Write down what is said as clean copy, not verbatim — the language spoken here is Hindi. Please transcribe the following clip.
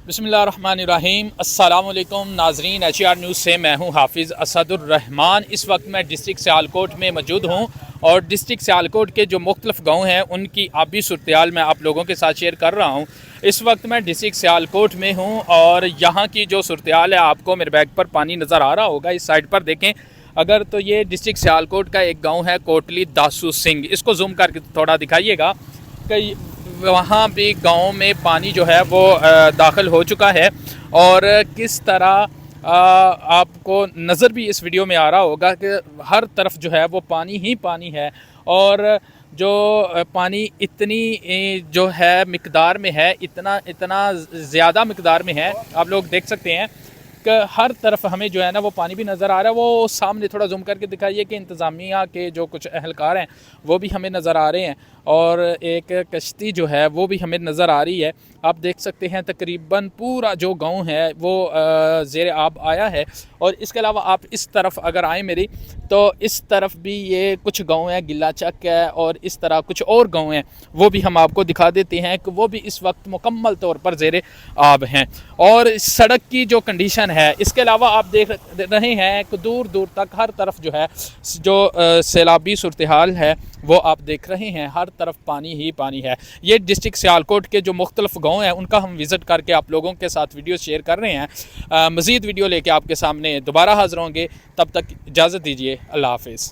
बिस्मिल्लाहिर्रहमानिर्रहीम। अस्सलामुअलैकुम नाजरीन, HR न्यूज़ से मैं हूं हाफिज़ असदुर्रहमान। इस वक्त मैं डिस्ट्रिक्ट सियालकोट में मौजूद हूं और डिस्ट्रिक्ट सियालकोट के जो मुख्तलिफ गाँव हैं उनकी आबी सूरत मैं आप लोगों के साथ शेयर कर रहा हूं। इस वक्त मैं डिस्ट्रिक्ट सियालकोट में हूं और यहाँ की जो सूरत है आपको मेरे बैग पर पानी नज़र आ रहा होगा। इस साइड पर देखें अगर, तो ये डिस्ट्रिक्ट सियालकोट का एक गाँव है कोटली दासू सिंह। इसको जूम करके थोड़ा दिखाइएगा कि वहाँ भी गाँव में पानी जो है वो दाखिल हो चुका है और किस तरह आपको नज़र भी इस वीडियो में आ रहा होगा कि हर तरफ जो है वो पानी ही पानी है। और जो पानी इतनी जो है मिकदार में है, इतना ज़्यादा मिकदार में है, आप लोग देख सकते हैं कि हर तरफ हमें जो है ना वो पानी भी नज़र आ रहा है। वो सामने थोड़ा जूम करके दिखाइए कि इंतज़ामिया के जो कुछ अहलकार हैं वो भी हमें नज़र आ रहे हैं और एक कश्ती जो है वो भी हमें नज़र आ रही है। आप देख सकते हैं तकरीबन पूरा जो गांव है वो ज़ेर आब आया है। और इसके अलावा आप इस तरफ अगर आए मेरी, तो इस तरफ भी ये कुछ गांव हैं, गिल्ला चक है और इस तरह कुछ और गांव हैं, वो भी हम आपको दिखा देते हैं कि वो भी इस वक्त मुकम्मल तौर पर ज़ेर आब हैं। और सड़क की जो कंडीशन है, इसके अलावा आप देख रहे हैं कि दूर दूर तक हर तरफ जो है जो सैलाबी सूरत हाल है वो आप देख रहे हैं, हर तरफ पानी ही पानी है। ये डिस्ट्रिक्ट सियालकोट के जो मुख्तलिफ गाँव हैं उनका हम विज़िट करके आप लोगों के साथ वीडियो शेयर कर रहे हैं। मज़ीद वीडियो लेके आपके सामने दोबारा हाज़िर होंगे, तब तक इजाज़त दीजिए। अल्लाह हाफ़िज़।